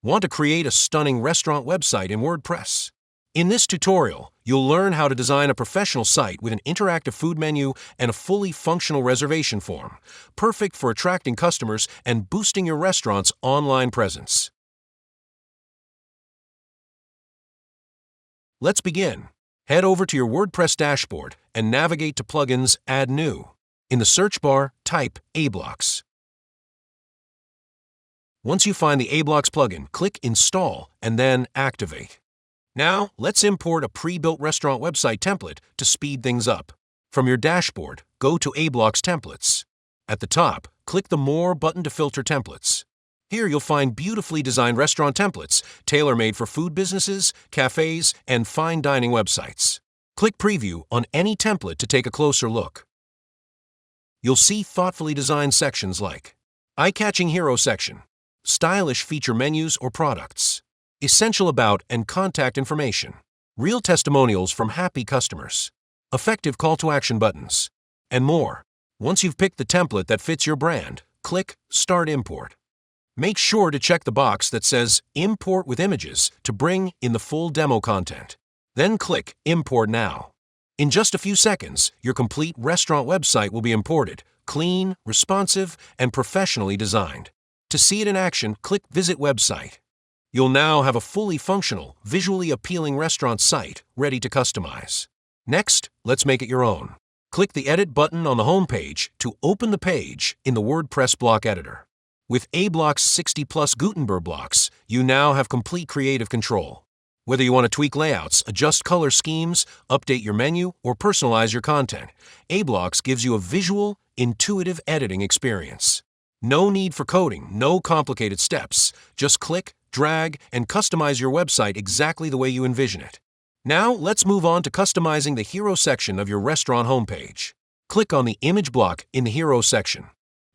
Want to create a stunning restaurant website in WordPress? In this tutorial, you'll learn how to design a professional site with an interactive food menu and a fully functional reservation form, perfect for attracting customers and boosting your restaurant's online presence. Let's begin. Head over to your WordPress dashboard and navigate to Plugins, Add New. In the search bar, type aBlocks. Once you find the aBlocks plugin, click Install and then Activate. Now, let's import a pre-built restaurant website template to speed things up. From your dashboard, go to aBlocks Templates. At the top, click the More button to filter templates. Here you'll find beautifully designed restaurant templates, tailor-made for food businesses, cafes, and fine dining websites. Click Preview on any template to take a closer look. You'll see thoughtfully designed sections like eye-catching hero section, stylish feature menus or products, essential about and contact information, real testimonials from happy customers, effective call to action buttons, and more. Once you've picked the template that fits your brand, click Start Import. Make sure to check the box that says Import with Images to bring in the full demo content. Then click Import Now. In just a few seconds, your complete restaurant website will be imported, clean, responsive, and professionally designed. To see it in action, click Visit Website. You'll now have a fully functional, visually appealing restaurant site ready to customize. Next, let's make it your own. Click the Edit button on the home page to open the page in the WordPress block editor. With aBlocks 60+ Gutenberg blocks, you now have complete creative control. Whether you want to tweak layouts, adjust color schemes, update your menu, or personalize your content, aBlocks gives you a visual, intuitive editing experience. No need for coding, no complicated steps. Just click, drag, and customize your website exactly the way you envision it. Now, let's move on to customizing the Hero section of your restaurant homepage. Click on the image block in the Hero section.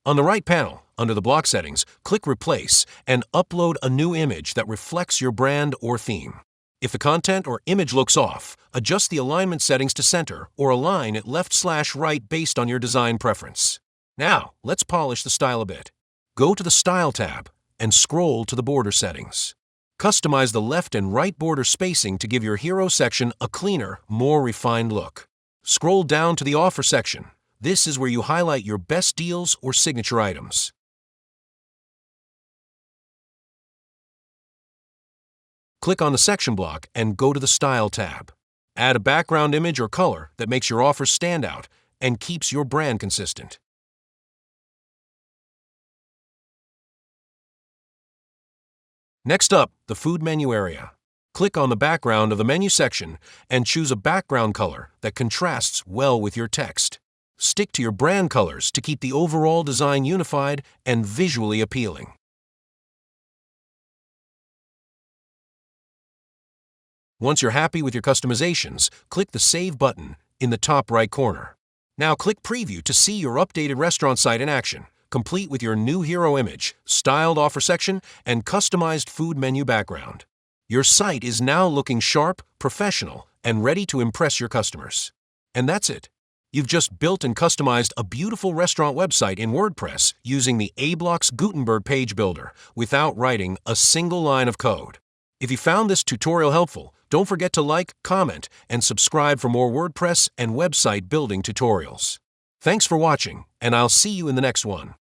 On the right panel, under the block settings, click Replace and upload a new image that reflects your brand or theme. If the content or image looks off, adjust the alignment settings to center or align it left/right based on your design preference. Now, let's polish the style a bit. Go to the Style tab and scroll to the border settings. Customize the left and right border spacing to give your Hero section a cleaner, more refined look. Scroll down to the Offer section. This is where you highlight your best deals or signature items. Click on the section block and go to the Style tab. Add a background image or color that makes your offers stand out and keeps your brand consistent. Next up, the food menu area. Click on the background of the menu section and choose a background color that contrasts well with your text. Stick to your brand colors to keep the overall design unified and visually appealing. Once you're happy with your customizations, click the Save button in the top right corner. Now click Preview to see your updated restaurant site in action, complete with your new hero image, styled offer section, and customized food menu background. Your site is now looking sharp, professional, and ready to impress your customers. And that's it. You've just built and customized a beautiful restaurant website in WordPress using the aBlocks Gutenberg page builder without writing a single line of code. If you found this tutorial helpful, don't forget to like, comment, and subscribe for more WordPress and website building tutorials. Thanks for watching, and I'll see you in the next one.